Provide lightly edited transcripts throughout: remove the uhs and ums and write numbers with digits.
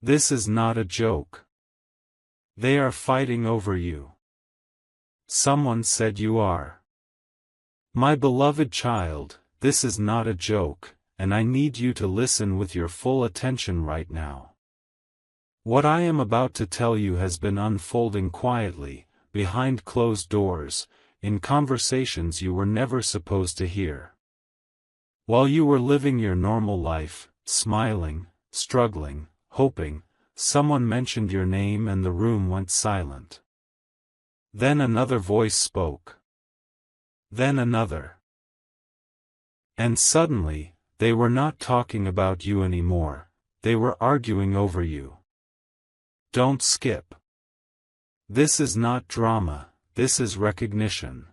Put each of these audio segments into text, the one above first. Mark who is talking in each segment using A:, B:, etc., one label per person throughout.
A: This is not a joke. They are fighting over you. Someone said you are. My beloved child, this is not a joke, and I need you to listen with your full attention right now. What I am about to tell you has been unfolding quietly, behind closed doors, in conversations you were never supposed to hear. While you were living your normal life, smiling, struggling, hoping, someone mentioned your name and the room went silent. Then another voice spoke. Then another. And suddenly, they were not talking about you anymore, they were arguing over you. Don't skip. This is not drama, this is recognition.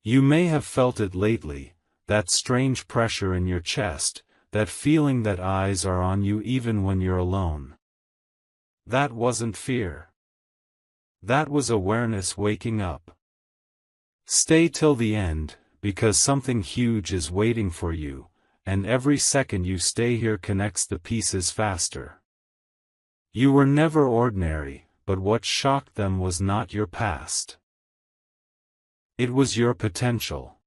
A: You may have felt it lately, that strange pressure in your chest, that feeling that eyes are on you even when you're alone. That wasn't fear. That was awareness waking up. Stay till the end, because something huge is waiting for you, and every second you stay here connects the pieces faster. You were never ordinary, but what shocked them was not your past. It was your potential.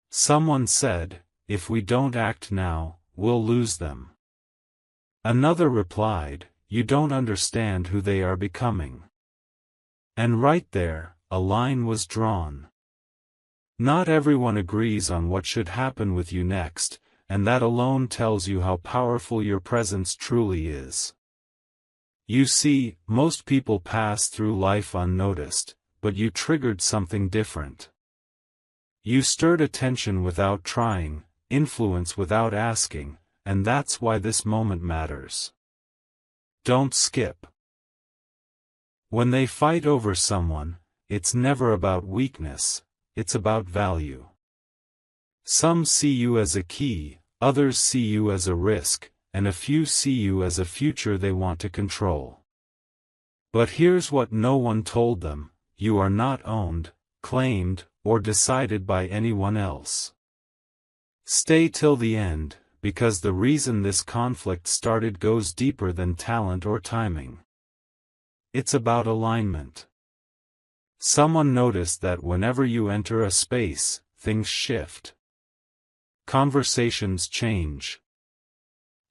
A: Someone said, if we don't act now, we'll lose them. Another replied, you don't understand who they are becoming. And right there, a line was drawn. Not everyone agrees on what should happen with you next, and that alone tells you how powerful your presence truly is. You see, most people pass through life unnoticed, but you triggered something different. You stirred attention without trying, influence without asking, and that's why this moment matters. Don't skip. When they fight over someone, it's never about weakness, it's about value. Some see you as a key, others see you as a risk, and a few see you as a future they want to control. But here's what no one told them: you are not owned, claimed, or decided by anyone else. Stay till the end, because the reason this conflict started goes deeper than talent or timing. It's about alignment. Someone noticed that whenever you enter a space, things shift. Conversations change.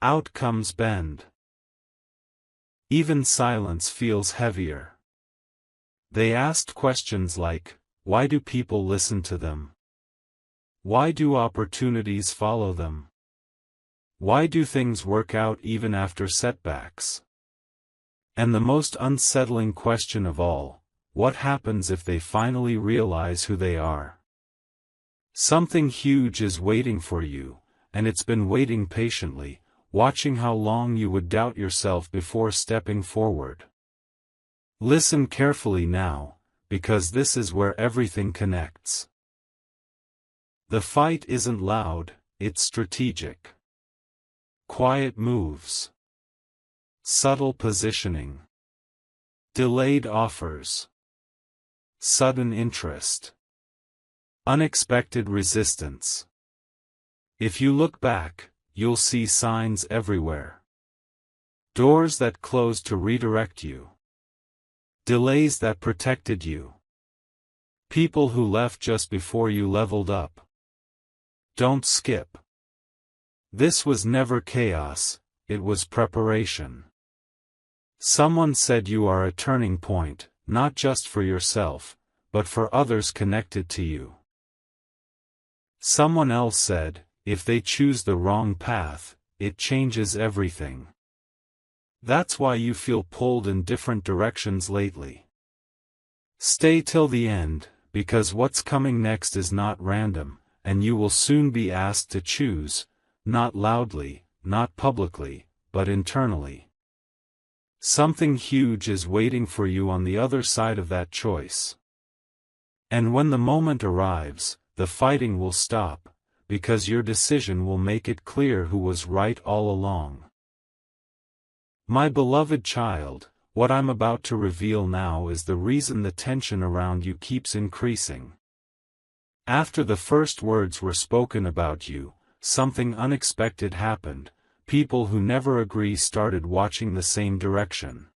A: Outcomes bend. Even silence feels heavier. They asked questions like, why do people listen to them? Why do opportunities follow them? Why do things work out even after setbacks? And the most unsettling question of all, what happens if they finally realize who they are? Something huge is waiting for you, and it's been waiting patiently, watching how long you would doubt yourself before stepping forward. Listen carefully now, because this is where everything connects. The fight isn't loud, it's strategic. Quiet moves. Subtle positioning. Delayed offers. Sudden interest. Unexpected resistance. If you look back, you'll see signs everywhere. Doors that closed to redirect you. Delays that protected you. People who left just before you leveled up. Don't skip. This was never chaos, it was preparation. Someone said you are a turning point, not just for yourself, but for others connected to you. Someone else said, if they choose the wrong path, it changes everything. That's why you feel pulled in different directions lately. Stay till the end, because what's coming next is not random, and you will soon be asked to choose, not loudly, not publicly, but internally. Something huge is waiting for you on the other side of that choice. And when the moment arrives, the fighting will stop, because your decision will make it clear who was right all along. My beloved child, what I'm about to reveal now is the reason the tension around you keeps increasing. After the first words were spoken about you, something unexpected happened, people who never agree started watching the same direction.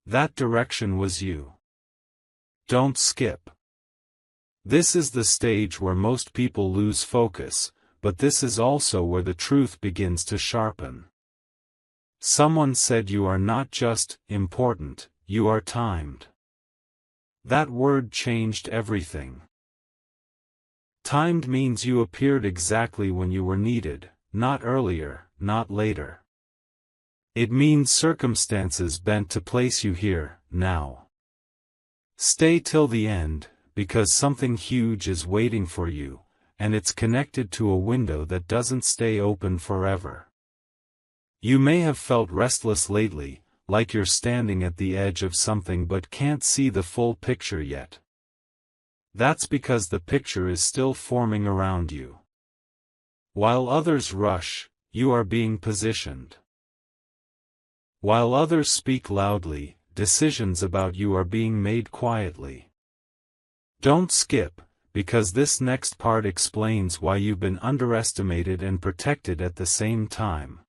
A: That direction was you. Don't skip. This is the stage where most people lose focus, but this is also where the truth begins to sharpen. Someone said you are not just important, you are timed. That word changed everything. Timed means you appeared exactly when you were needed, not earlier, not later. It means circumstances bent to place you here, now. Stay till the end, because something huge is waiting for you, and it's connected to a window that doesn't stay open forever. You may have felt restless lately, like you're standing at the edge of something but can't see the full picture yet. That's because the picture is still forming around you. While others rush, you are being positioned. While others speak loudly, decisions about you are being made quietly. Don't skip, because this next part explains why you've been underestimated and protected at the same time.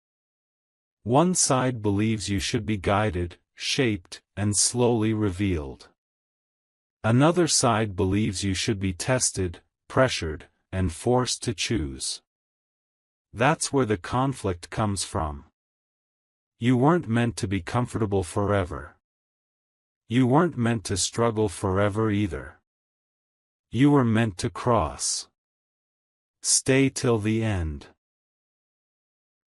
A: One side believes you should be guided, shaped, and slowly revealed. Another side believes you should be tested, pressured, and forced to choose. That's where the conflict comes from. You weren't meant to be comfortable forever. You weren't meant to struggle forever either. You were meant to cross. Stay till the end.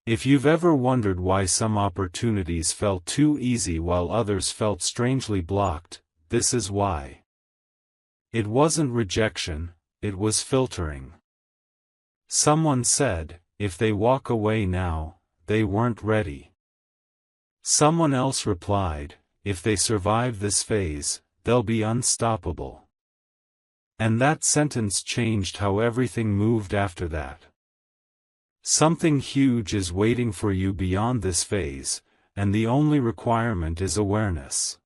A: If you've ever wondered why some opportunities felt too easy while others felt strangely blocked, this is why. It wasn't rejection, it was filtering. Someone said, if they walk away now, they weren't ready. Someone else replied, if they survive this phase, they'll be unstoppable. And that sentence changed how everything moved after that. Something huge is waiting for you beyond this phase, and the only requirement is awareness.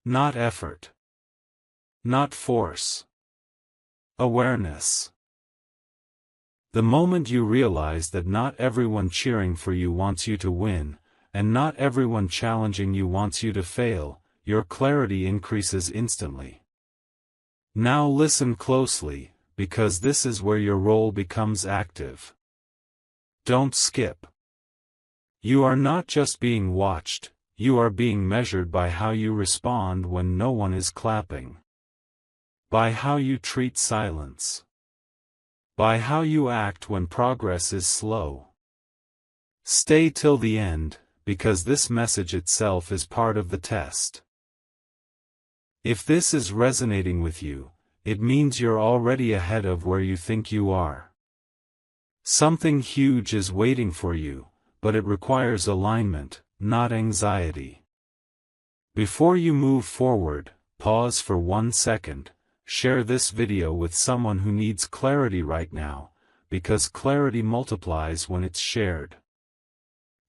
A: Not effort. Not force. Awareness. The moment you realize that not everyone cheering for you wants you to win, and not everyone challenging you wants you to fail, your clarity increases instantly. Now listen closely, because this is where your role becomes active. Don't skip. You are not just being watched, you are being measured by how you respond when no one is clapping. By how you treat silence. By how you act when progress is slow. Stay till the end, because this message itself is part of the test. If this is resonating with you, it means you're already ahead of where you think you are. Something huge is waiting for you, but it requires alignment, not anxiety. Before you move forward, pause for 1 second, share this video with someone who needs clarity right now, because clarity multiplies when it's shared.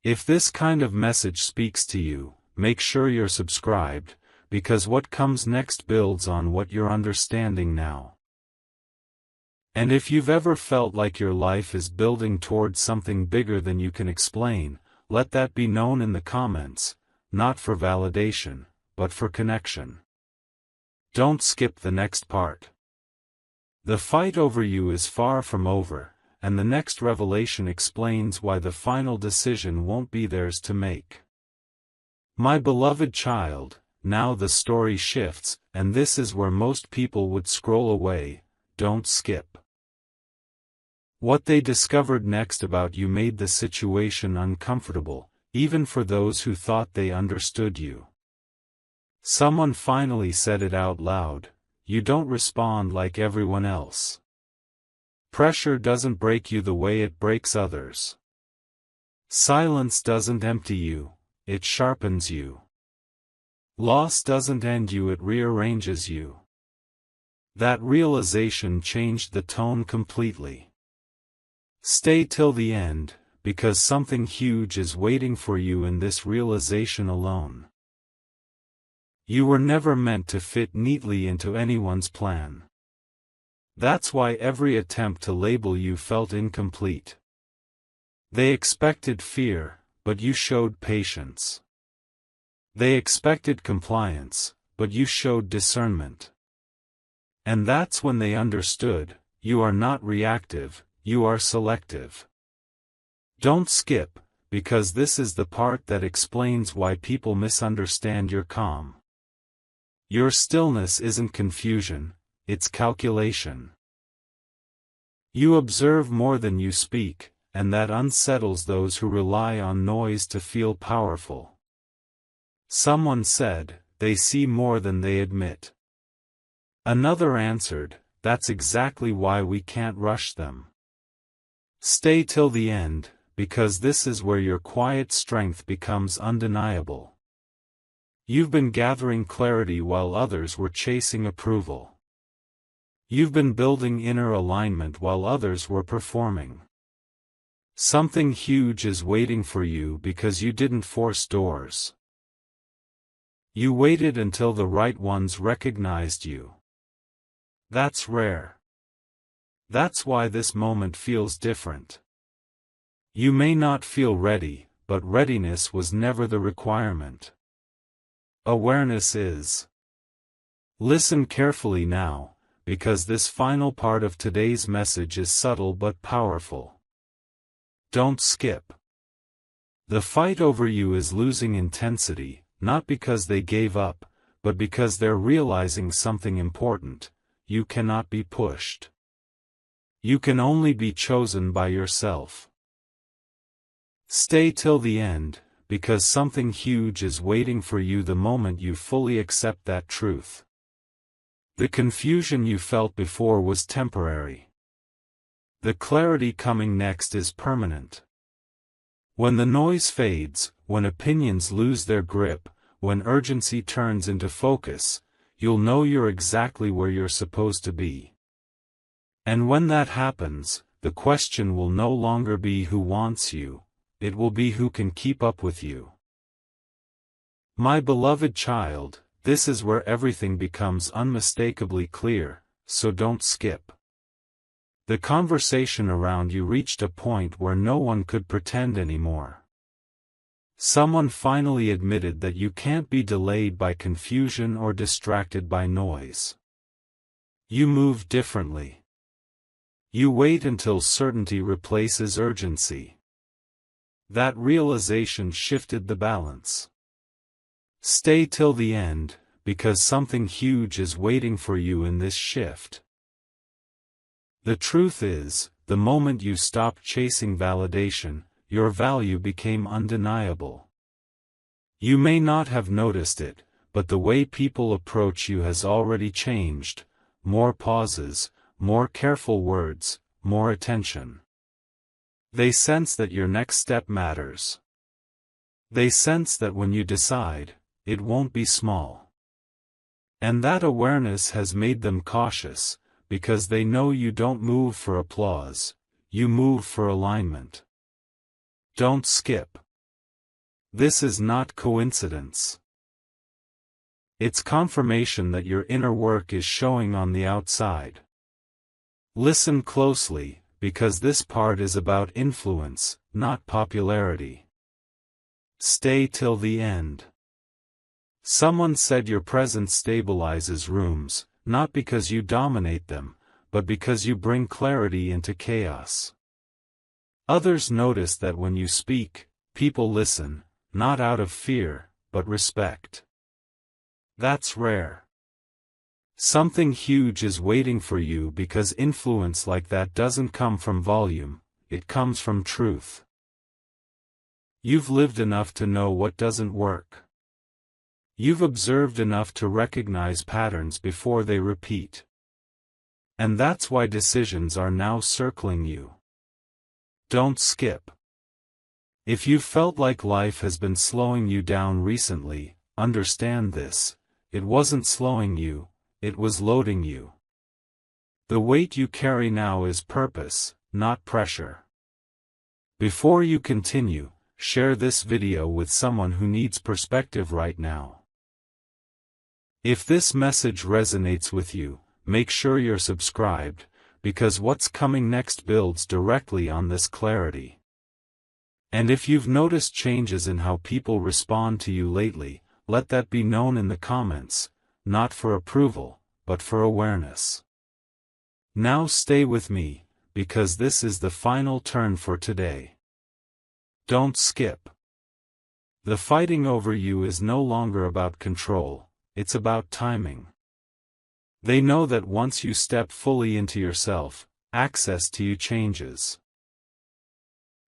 A: If this kind of message speaks to you, make sure you're subscribed, because what comes next builds on what you're understanding now. And if you've ever felt like your life is building towards something bigger than you can explain, let that be known in the comments, not for validation, but for connection. Don't skip the next part. The fight over you is far from over, and the next revelation explains why the final decision won't be theirs to make. My beloved child, now the story shifts, and this is where most people would scroll away. Don't skip. What they discovered next about you made the situation uncomfortable, even for those who thought they understood you. Someone finally said it out loud, you don't respond like everyone else. Pressure doesn't break you the way it breaks others. Silence doesn't empty you, it sharpens you. Loss doesn't end you, it rearranges you. That realization changed the tone completely. Stay till the end, because something huge is waiting for you in this realization alone. You were never meant to fit neatly into anyone's plan. That's why every attempt to label you felt incomplete. They expected fear, but you showed patience. They expected compliance, but you showed discernment. And that's when they understood, you are not reactive, you are selective. Don't skip, because this is the part that explains why people misunderstand your calm. Your stillness isn't confusion, it's calculation. You observe more than you speak, and that unsettles those who rely on noise to feel powerful. Someone said, they see more than they admit. Another answered, that's exactly why we can't rush them. Stay till the end, because this is where your quiet strength becomes undeniable. You've been gathering clarity while others were chasing approval. You've been building inner alignment while others were performing. Something huge is waiting for you because you didn't force doors. You waited until the right ones recognized you. That's rare. That's why this moment feels different. You may not feel ready, but readiness was never the requirement. Awareness is. Listen carefully now, because this final part of today's message is subtle but powerful. Don't skip. The fight over you is losing intensity, not because they gave up, but because they're realizing something important: you cannot be pushed. You can only be chosen by yourself. Stay till the end, because something huge is waiting for you the moment you fully accept that truth. The confusion you felt before was temporary. The clarity coming next is permanent. When the noise fades, when opinions lose their grip, when urgency turns into focus, you'll know you're exactly where you're supposed to be. And when that happens, the question will no longer be who wants you, it will be who can keep up with you. My beloved child, this is where everything becomes unmistakably clear, so don't skip. The conversation around you reached a point where no one could pretend anymore. Someone finally admitted that you can't be delayed by confusion or distracted by noise. You move differently. You wait until certainty replaces urgency. That realization shifted the balance. Stay till the end, because something huge is waiting for you in this shift. The truth is, the moment you stopped chasing validation, your value became undeniable. You may not have noticed it, but the way people approach you has already changed: more pauses, more careful words, more attention. They sense that your next step matters. They sense that when you decide, it won't be small. And that awareness has made them cautious, because they know you don't move for applause, you move for alignment. Don't skip. This is not coincidence. It's confirmation that your inner work is showing on the outside. Listen closely, because this part is about influence, not popularity. Stay till the end. Someone said your presence stabilizes rooms, not because you dominate them, but because you bring clarity into chaos. Others notice that when you speak, people listen, not out of fear, but respect. That's rare. Something huge is waiting for you because influence like that doesn't come from volume, it comes from truth. You've lived enough to know what doesn't work. You've observed enough to recognize patterns before they repeat. And that's why decisions are now circling you. Don't skip. If you've felt like life has been slowing you down recently, understand this: it wasn't slowing you, it was loading you. The weight you carry now is purpose, not pressure. Before you continue, share this video with someone who needs perspective right now. If this message resonates with you, make sure you're subscribed, because what's coming next builds directly on this clarity. And if you've noticed changes in how people respond to you lately, let that be known in the comments, not for approval, but for awareness. Now stay with me, because this is the final turn for today. Don't skip. The fighting over you is no longer about control, it's about timing. They know that once you step fully into yourself, access to you changes.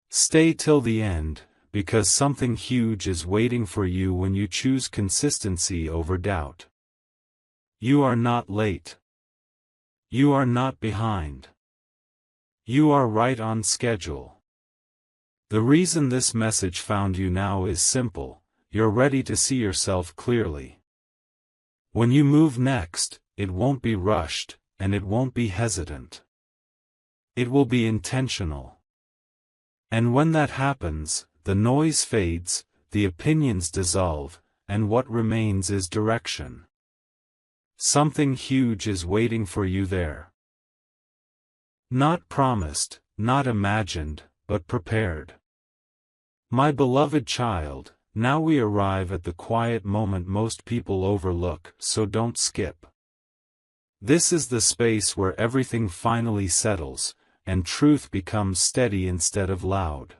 A: Stay till the end, because something huge is waiting for you when you choose consistency over doubt. You are not late. You are not behind. You are right on schedule. The reason this message found you now is simple: you're ready to see yourself clearly. When you move next, it won't be rushed, and it won't be hesitant. It will be intentional. And when that happens, the noise fades, the opinions dissolve, and what remains is direction. Something huge is waiting for you there. Not promised, not imagined, but prepared. My beloved child, now we arrive at the quiet moment most people overlook, so don't skip. This is the space where everything finally settles, and truth becomes steady instead of loud.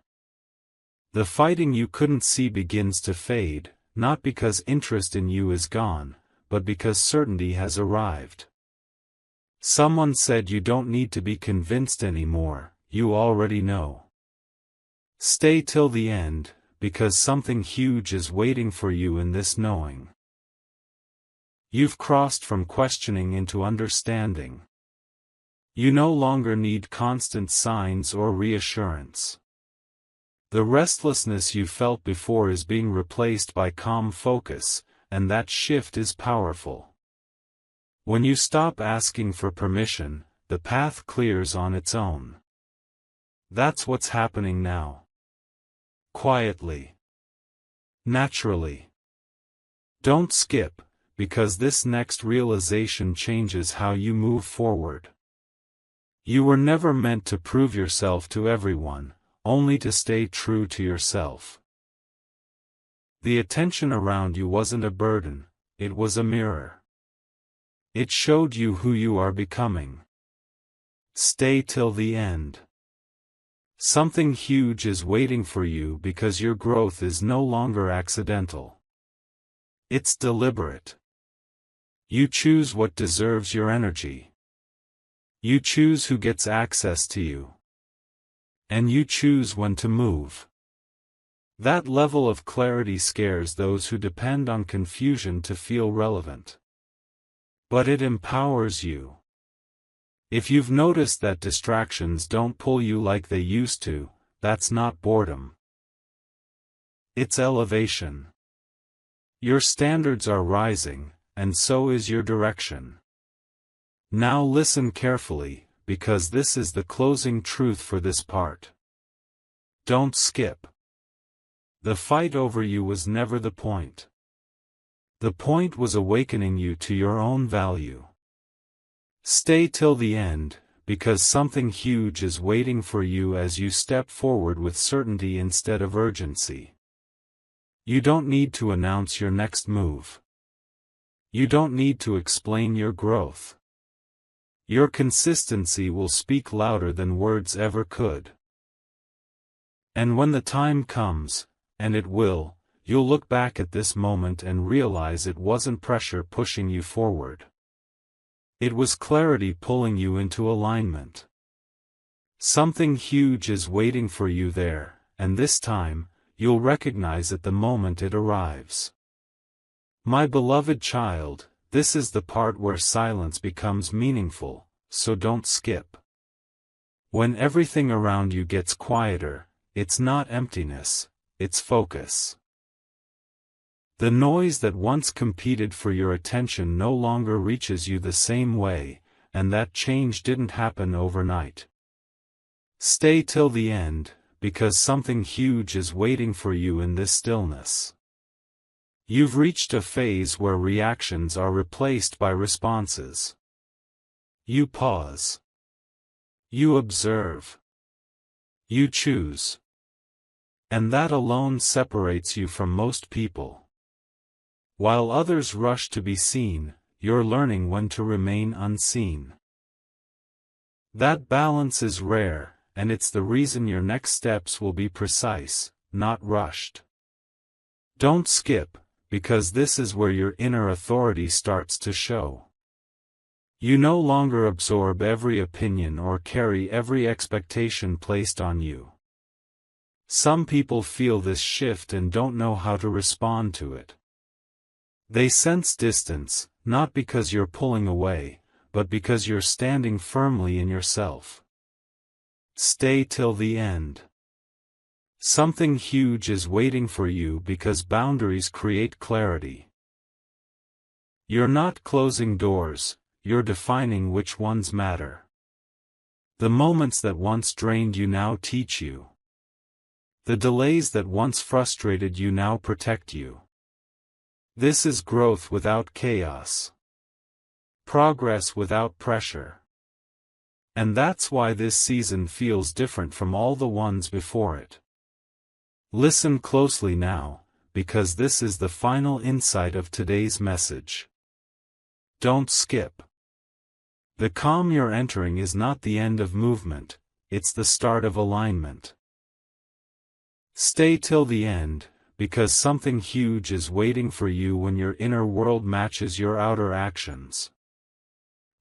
A: The fighting you couldn't see begins to fade, not because interest in you is gone, but because certainty has arrived. Someone said you don't need to be convinced anymore, you already know. Stay till the end, because something huge is waiting for you in this knowing. You've crossed from questioning into understanding. You no longer need constant signs or reassurance. The restlessness you felt before is being replaced by calm focus, and that shift is powerful. When you stop asking for permission, the path clears on its own. That's what's happening now. Quietly. Naturally. Don't skip, because this next realization changes how you move forward. You were never meant to prove yourself to everyone, only to stay true to yourself. The attention around you wasn't a burden, it was a mirror. It showed you who you are becoming. Stay till the end. Something huge is waiting for you because your growth is no longer accidental. It's deliberate. You choose what deserves your energy. You choose who gets access to you. And you choose when to move. That level of clarity scares those who depend on confusion to feel relevant. But it empowers you. If you've noticed that distractions don't pull you like they used to, that's not boredom. It's elevation. Your standards are rising, and so is your direction. Now listen carefully, because this is the closing truth for this part. Don't skip. The fight over you was never the point. The point was awakening you to your own value. Stay till the end, because something huge is waiting for you as you step forward with certainty instead of urgency. You don't need to announce your next move. You don't need to explain your growth. Your consistency will speak louder than words ever could. And when the time comes, and it will, you'll look back at this moment and realize it wasn't pressure pushing you forward. It was clarity pulling you into alignment. Something huge is waiting for you there, and this time, you'll recognize it the moment it arrives. My beloved child, this is the part where silence becomes meaningful, so don't skip. When everything around you gets quieter, it's not emptiness, it's focus. The noise that once competed for your attention no longer reaches you the same way, and that change didn't happen overnight. Stay till the end, because something huge is waiting for you in this stillness. You've reached a phase where reactions are replaced by responses. You pause. You observe. You choose. And that alone separates you from most people. While others rush to be seen, you're learning when to remain unseen. That balance is rare, and it's the reason your next steps will be precise, not rushed. Don't skip, because this is where your inner authority starts to show. You no longer absorb every opinion or carry every expectation placed on you. Some people feel this shift and don't know how to respond to it. They sense distance, not because you're pulling away, but because you're standing firmly in yourself. Stay till the end. Something huge is waiting for you because boundaries create clarity. You're not closing doors, you're defining which ones matter. The moments that once drained you now teach you. The delays that once frustrated you now protect you. This is growth without chaos. Progress without pressure. And that's why this season feels different from all the ones before it. Listen closely now, because this is the final insight of today's message. Don't skip. The calm you're entering is not the end of movement, it's the start of alignment. Stay till the end, because something huge is waiting for you when your inner world matches your outer actions.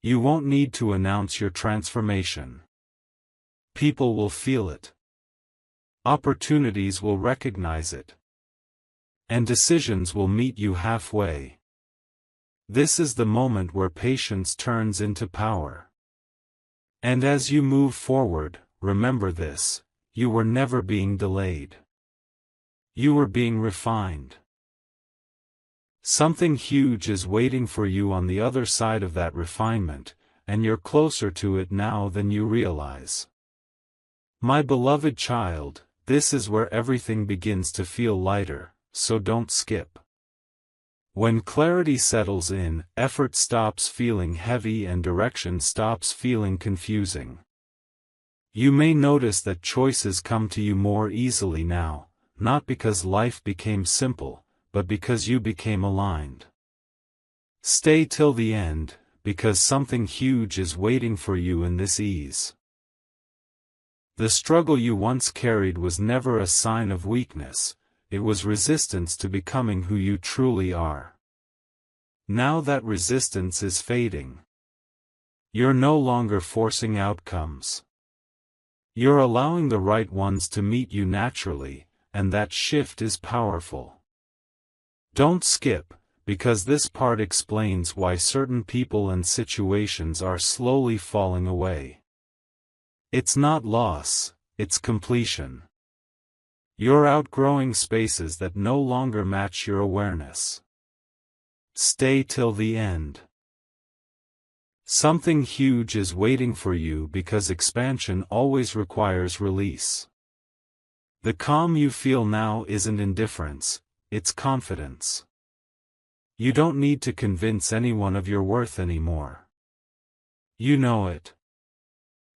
A: You won't need to announce your transformation. People will feel it. Opportunities will recognize it. And decisions will meet you halfway. This is the moment where patience turns into power. And as you move forward, remember this: you were never being delayed. You were being refined. Something huge is waiting for you on the other side of that refinement, and you're closer to it now than you realize. My beloved child, this is where everything begins to feel lighter, so don't skip. When clarity settles in, effort stops feeling heavy and direction stops feeling confusing. You may notice that choices come to you more easily now, not because life became simple, but because you became aligned. Stay till the end, because something huge is waiting for you in this ease. The struggle you once carried was never a sign of weakness, it was resistance to becoming who you truly are. Now that resistance is fading. You're no longer forcing outcomes. You're allowing the right ones to meet you naturally, and that shift is powerful. Don't skip, because this part explains why certain people and situations are slowly falling away. It's not loss, it's completion. You're outgrowing spaces that no longer match your awareness. Stay till the end. Something huge is waiting for you because expansion always requires release. The calm you feel now isn't indifference, it's confidence. You don't need to convince anyone of your worth anymore. You know it.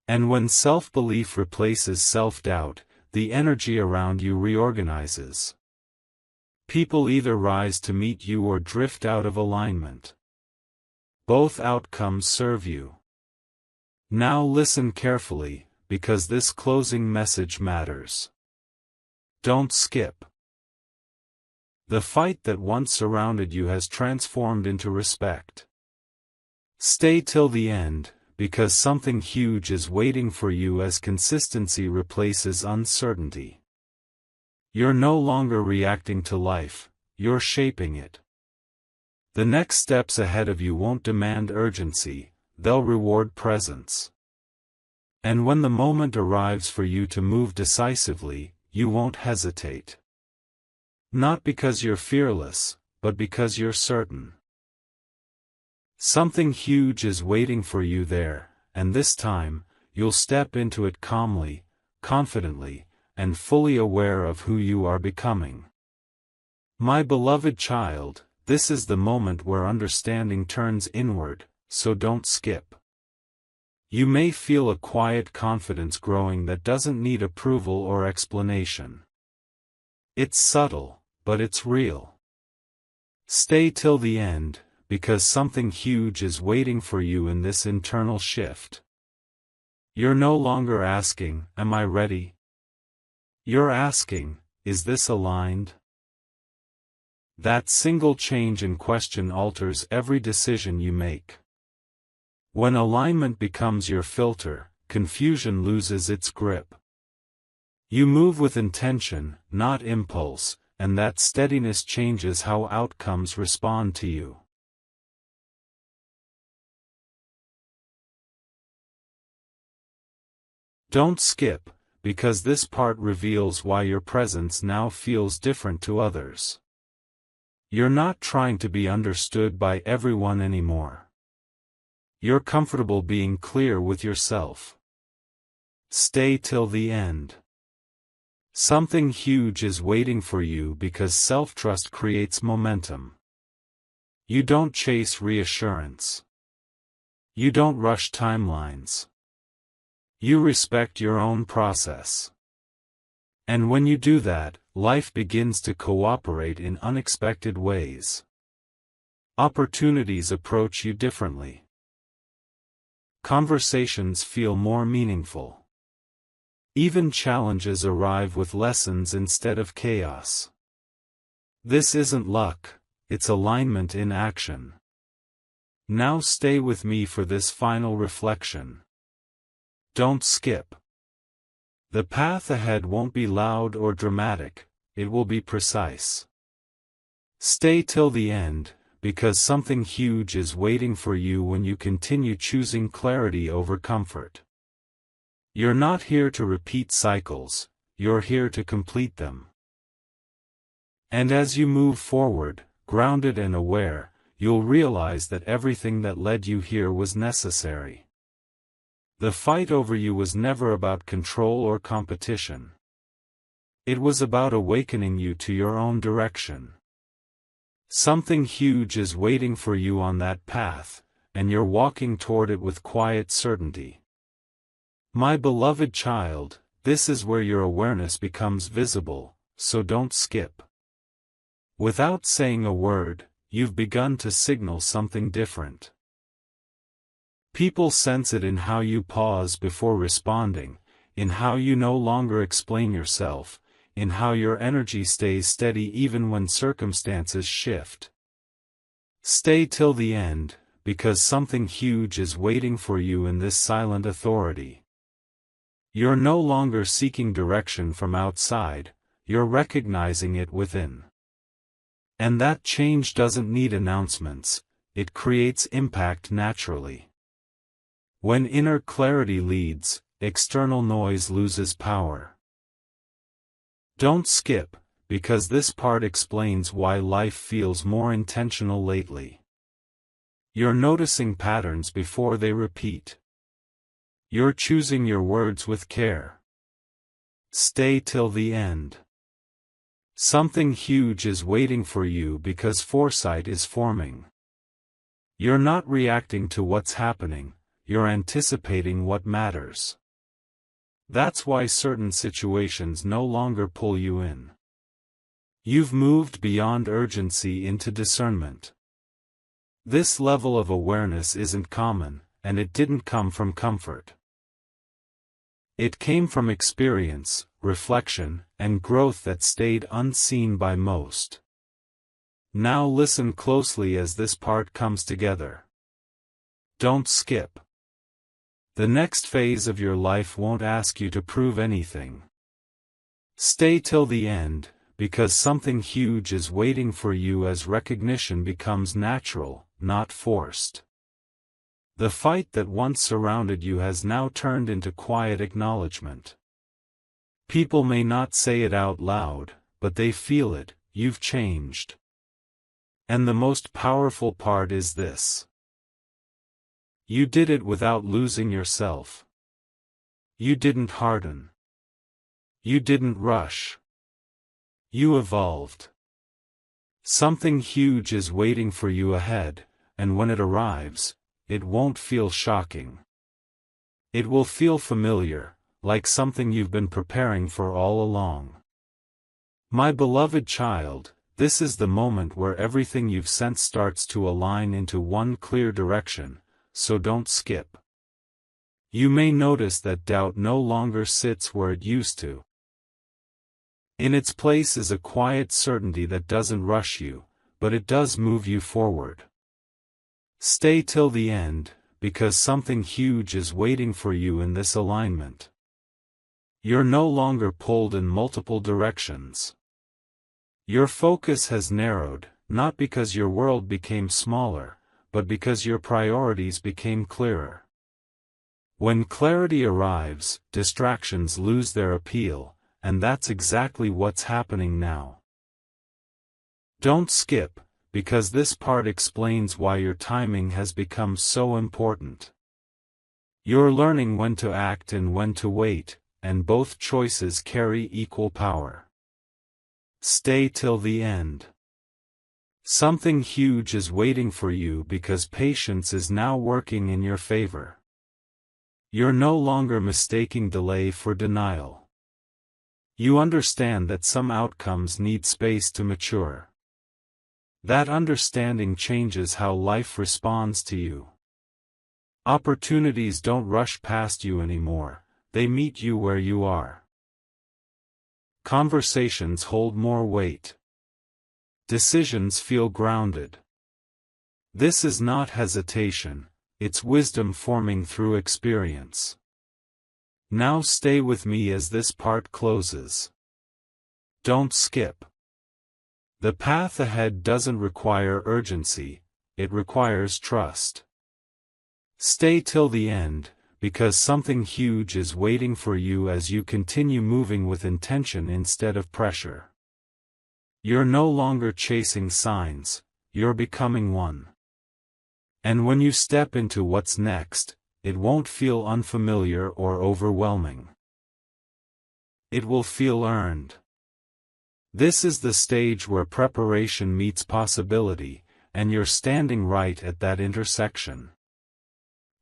A: And when self-belief replaces self-doubt, the energy around you reorganizes. People either rise to meet you or drift out of alignment. Both outcomes serve you. Now listen carefully, because this closing message matters. Don't skip. The fight that once surrounded you has transformed into respect. Stay till the end, because something huge is waiting for you as consistency replaces uncertainty. You're no longer reacting to life, you're shaping it. The next steps ahead of you won't demand urgency, they'll reward presence. And when the moment arrives for you to move decisively, you won't hesitate. Not because you're fearless, but because you're certain. Something huge is waiting for you there, and this time, you'll step into it calmly, confidently, and fully aware of who you are becoming. My beloved child, this is the moment where understanding turns inward, so don't skip. You may feel a quiet confidence growing that doesn't need approval or explanation. It's subtle, but it's real. Stay till the end, because something huge is waiting for you in this internal shift. You're no longer asking, "Am I ready?" You're asking, "Is this aligned?" That single change in question alters every decision you make. When alignment becomes your filter, confusion loses its grip. You move with intention, not impulse, and that steadiness changes how outcomes respond to you. Don't skip, because this part reveals why your presence now feels different to others. You're not trying to be understood by everyone anymore. You're comfortable being clear with yourself. Stay till the end. Something huge is waiting for you because self-trust creates momentum. You don't chase reassurance. You don't rush timelines. You respect your own process. And when you do that, life begins to cooperate in unexpected ways. Opportunities approach you differently. Conversations feel more meaningful. Even challenges arrive with lessons instead of chaos. This isn't luck, it's alignment in action. Now stay with me for this final reflection. Don't skip. The path ahead won't be loud or dramatic, it will be precise. Stay till the end, because something huge is waiting for you when you continue choosing clarity over comfort. You're not here to repeat cycles, you're here to complete them. And as you move forward, grounded and aware, you'll realize that everything that led you here was necessary. The fight over you was never about control or competition. It was about awakening you to your own direction. Something huge is waiting for you on that path, and you're walking toward it with quiet certainty. My beloved child, this is where your awareness becomes visible, so don't skip. Without saying a word, you've begun to signal something different. People sense it in how you pause before responding, in how you no longer explain yourself, in how your energy stays steady even when circumstances shift. Stay till the end, because something huge is waiting for you in this silent authority. You're no longer seeking direction from outside, you're recognizing it within. And that change doesn't need announcements, it creates impact naturally. When inner clarity leads, external noise loses power. Don't skip, because this part explains why life feels more intentional lately. You're noticing patterns before they repeat. You're choosing your words with care. Stay till the end. Something huge is waiting for you because foresight is forming. You're not reacting to what's happening, you're anticipating what matters. That's why certain situations no longer pull you in. You've moved beyond urgency into discernment. This level of awareness isn't common, and it didn't come from comfort. It came from experience, reflection, and growth that stayed unseen by most. Now listen closely as this part comes together. Don't skip. The next phase of your life won't ask you to prove anything. Stay till the end, because something huge is waiting for you as recognition becomes natural, not forced. The fight that once surrounded you has now turned into quiet acknowledgement. People may not say it out loud, but they feel it, you've changed. And the most powerful part is this. You did it without losing yourself. You didn't harden. You didn't rush. You evolved. Something huge is waiting for you ahead, and when it arrives, it won't feel shocking. It will feel familiar, like something you've been preparing for all along. My beloved child, this is the moment where everything you've sensed starts to align into one clear direction, so don't skip. You may notice that doubt no longer sits where it used to. In its place is a quiet certainty that doesn't rush you, but it does move you forward. Stay till the end, because something huge is waiting for you in this alignment. You're no longer pulled in multiple directions. Your focus has narrowed, not because your world became smaller, but because your priorities became clearer. When clarity arrives, distractions lose their appeal, and that's exactly what's happening now. Don't skip, because this part explains why your timing has become so important. You're learning when to act and when to wait, and both choices carry equal power. Stay till the end. Something huge is waiting for you because patience is now working in your favor. You're no longer mistaking delay for denial. You understand that some outcomes need space to mature. That understanding changes how life responds to you. Opportunities don't rush past you anymore, they meet you where you are. Conversations hold more weight. Decisions feel grounded. This is not hesitation, it's wisdom forming through experience. Now stay with me as this part closes. Don't skip. The path ahead doesn't require urgency, it requires trust. Stay till the end, because something huge is waiting for you as you continue moving with intention instead of pressure. You're no longer chasing signs, you're becoming one. And when you step into what's next, it won't feel unfamiliar or overwhelming. It will feel earned. This is the stage where preparation meets possibility, and you're standing right at that intersection.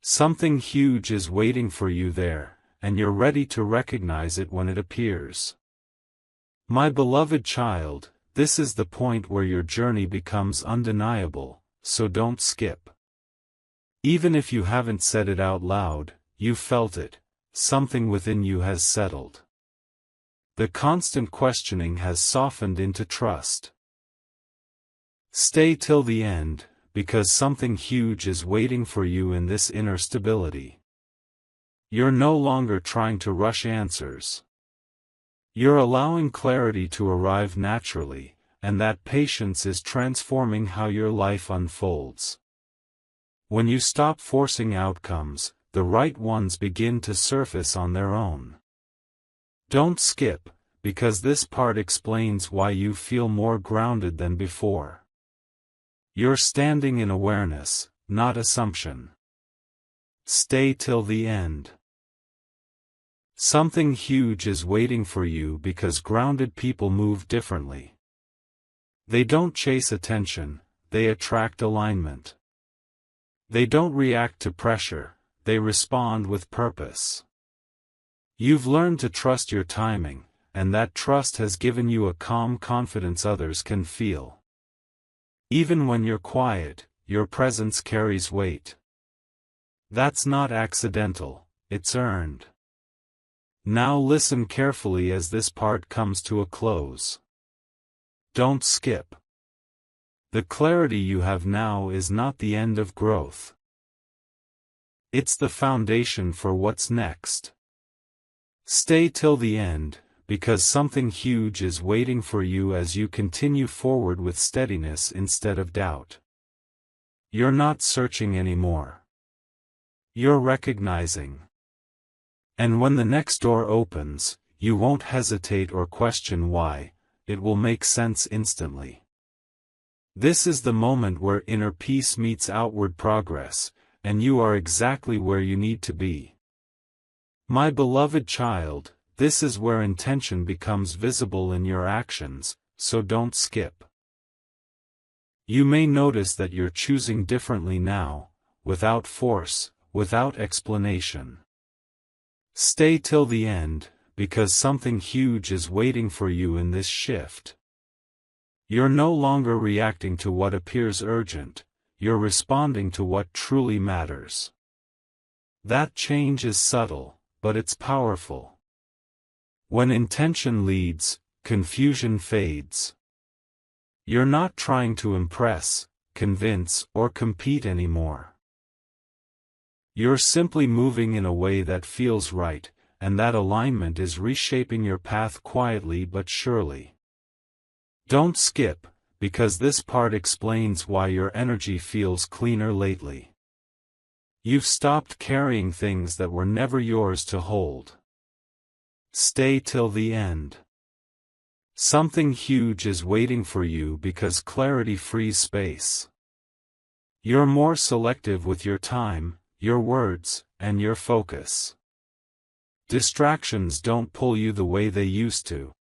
A: Something huge is waiting for you there, and you're ready to recognize it when it appears. My beloved child, this is the point where your journey becomes undeniable, so don't skip. Even if you haven't said it out loud, you felt it, something within you has settled. The constant questioning has softened into trust. Stay till the end, because something huge is waiting for you in this inner stability. You're no longer trying to rush answers. You're allowing clarity to arrive naturally, and that patience is transforming how your life unfolds. When you stop forcing outcomes, the right ones begin to surface on their own. Don't skip, because this part explains why you feel more grounded than before. You're standing in awareness, not assumption. Stay till the end. Something huge is waiting for you because grounded people move differently. They don't chase attention, they attract alignment. They don't react to pressure, they respond with purpose. You've learned to trust your timing, and that trust has given you a calm confidence others can feel. Even when you're quiet, your presence carries weight. That's not accidental, it's earned. Now listen carefully as this part comes to a close. Don't skip. The clarity you have now is not the end of growth. It's the foundation for what's next. Stay till the end, because something huge is waiting for you as you continue forward with steadiness instead of doubt. You're not searching anymore. You're recognizing. And when the next door opens, you won't hesitate or question why, it will make sense instantly. This is the moment where inner peace meets outward progress, and you are exactly where you need to be. My beloved child, this is where intention becomes visible in your actions, so don't skip. You may notice that you're choosing differently now, without force, without explanation. Stay till the end, because something huge is waiting for you in this shift. You're no longer reacting to what appears urgent, you're responding to what truly matters. That change is subtle, but it's powerful. When intention leads, confusion fades. You're not trying to impress, convince, or compete anymore. You're simply moving in a way that feels right, and that alignment is reshaping your path quietly but surely. Don't skip, because this part explains why your energy feels cleaner lately. You've stopped carrying things that were never yours to hold. Stay till the end. Something huge is waiting for you because clarity frees space. You're more selective with your time, your words, and your focus. Distractions don't pull you the way they used to.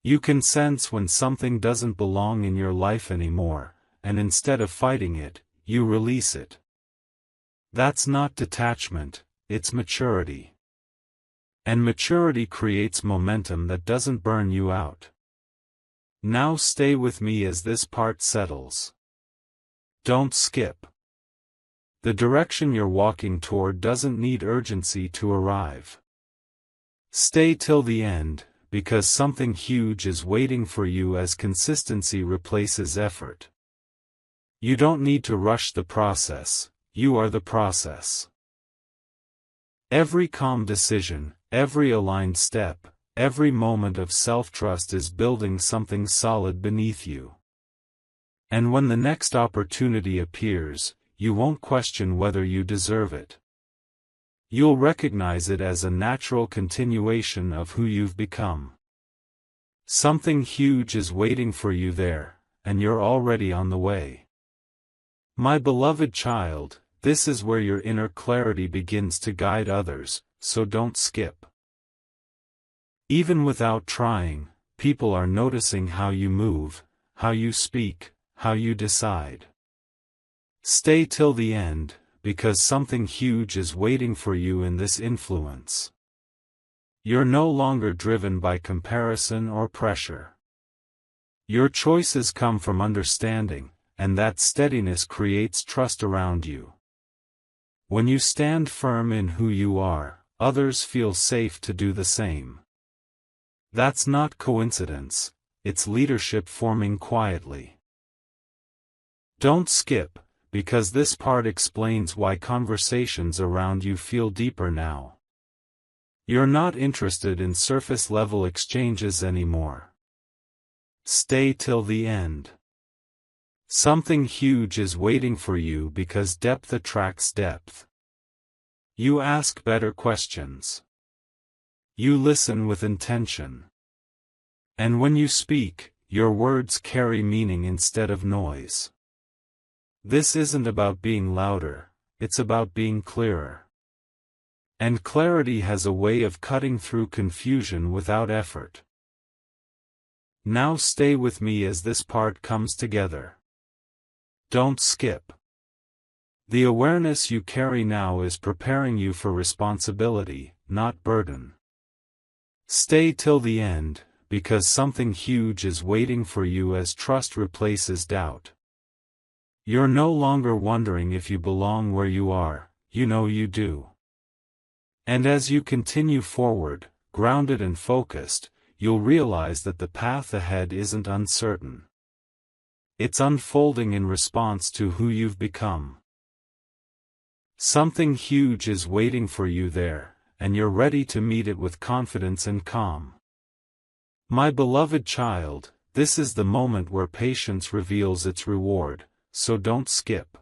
A: You can sense when something doesn't belong in your life anymore, and instead of fighting it, you release it. That's not detachment, it's maturity. And maturity creates momentum that doesn't burn you out. Now stay with me as this part settles. Don't skip. The direction you're walking toward doesn't need urgency to arrive. Stay till the end, because something huge is waiting for you as consistency replaces effort. You don't need to rush the process, you are the process. Every calm decision, every aligned step, every moment of self-trust is building something solid beneath you. And when the next opportunity appears, you won't question whether you deserve it. You'll recognize it as a natural continuation of who you've become. Something huge is waiting for you there, and you're already on the way. My beloved child, this is where your inner clarity begins to guide others, so don't skip. Even without trying, people are noticing how you move, how you speak, how you decide. Stay till the end, because something huge is waiting for you in this influence. You're no longer driven by comparison or pressure. Your choices come from understanding, and that steadiness creates trust around you. When you stand firm in who you are, others feel safe to do the same. That's not coincidence, it's leadership forming quietly. Don't skip, because this part explains why conversations around you feel deeper now. You're not interested in surface-level exchanges anymore. Stay till the end. Something huge is waiting for you because depth attracts depth. You ask better questions. You listen with intention. And when you speak, your words carry meaning instead of noise. This isn't about being louder, it's about being clearer. And clarity has a way of cutting through confusion without effort. Now stay with me as this part comes together. Don't skip. The awareness you carry now is preparing you for responsibility, not burden. Stay till the end, because something huge is waiting for you as trust replaces doubt. You're no longer wondering if you belong where you are, you know you do. And as you continue forward, grounded and focused, you'll realize that the path ahead isn't uncertain. It's unfolding in response to who you've become. Something huge is waiting for you there, and you're ready to meet it with confidence and calm. My beloved child, this is the moment where patience reveals its reward, so don't skip.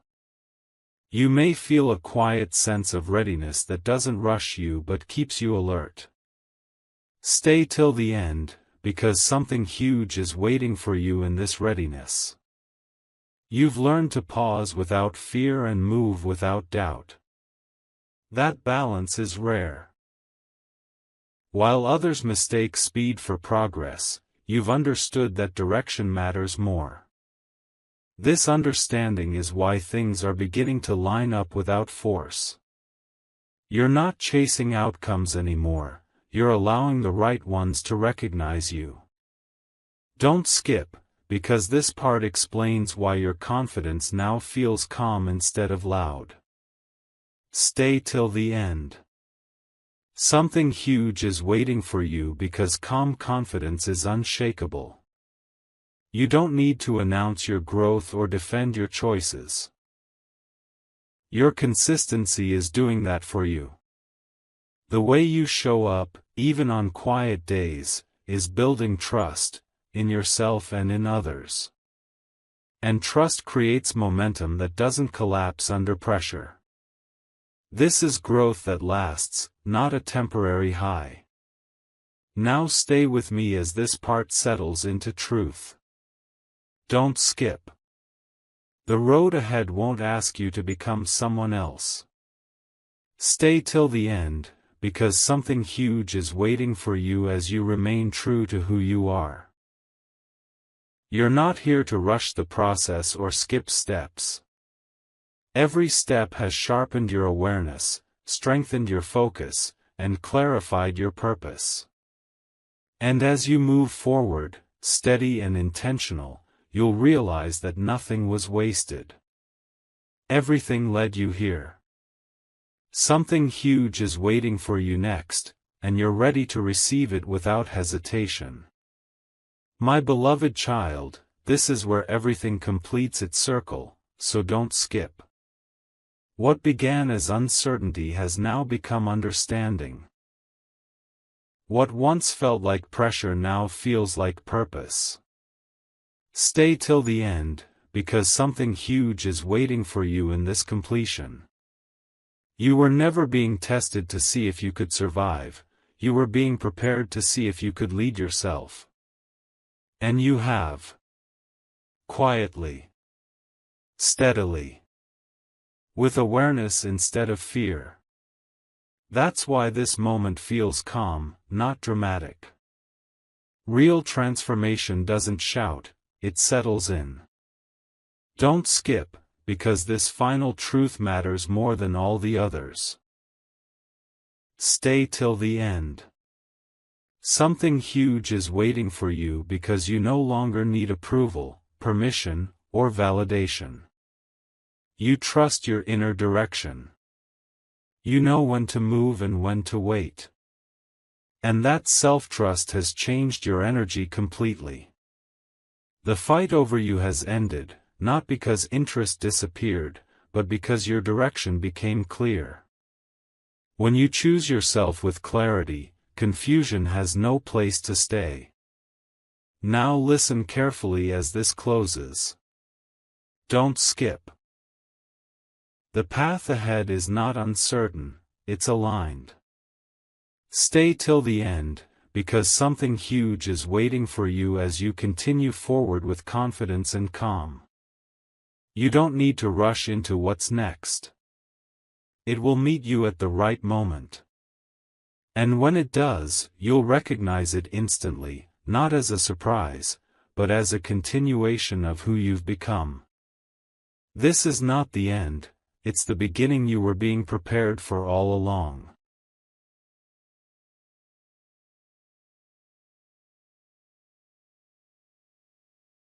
A: You may feel a quiet sense of readiness that doesn't rush you but keeps you alert. Stay till the end, because something huge is waiting for you in this readiness. You've learned to pause without fear and move without doubt. That balance is rare. While others mistake speed for progress, you've understood that direction matters more. This understanding is why things are beginning to line up without force. You're not chasing outcomes anymore, you're allowing the right ones to recognize you. Don't skip, because this part explains why your confidence now feels calm instead of loud. Stay till the end. Something huge is waiting for you because calm confidence is unshakable. You don't need to announce your growth or defend your choices. Your consistency is doing that for you. The way you show up, even on quiet days, is building trust, in yourself and in others. And trust creates momentum that doesn't collapse under pressure. This is growth that lasts, not a temporary high. Now stay with me as this part settles into truth. Don't skip. The road ahead won't ask you to become someone else. Stay till the end, because something huge is waiting for you as you remain true to who you are. You're not here to rush the process or skip steps. Every step has sharpened your awareness, strengthened your focus, and clarified your purpose. And as you move forward, steady and intentional, you'll realize that nothing was wasted. Everything led you here. Something huge is waiting for you next, and you're ready to receive it without hesitation. My beloved child, this is where everything completes its circle, so don't skip. What began as uncertainty has now become understanding. What once felt like pressure now feels like purpose. Stay till the end, because something huge is waiting for you in this completion. You were never being tested to see if you could survive, you were being prepared to see if you could lead yourself. And you have. Quietly. Steadily. With awareness instead of fear. That's why this moment feels calm, not dramatic. Real transformation doesn't shout, it settles in. Don't skip, because this final truth matters more than all the others. Stay till the end. Something huge is waiting for you because you no longer need approval, permission, or validation. You trust your inner direction. You know when to move and when to wait. And that self-trust has changed your energy completely. The fight over you has ended, not because interest disappeared, but because your direction became clear. When you choose yourself with clarity, confusion has no place to stay. Now listen carefully as this closes. Don't skip. The path ahead is not uncertain, it's aligned. Stay till the end, because something huge is waiting for you as you continue forward with confidence and calm. You don't need to rush into what's next. It will meet you at the right moment. And when it does, you'll recognize it instantly, not as a surprise, but as a continuation of who you've become. This is not the end, it's the beginning you were being prepared for all along.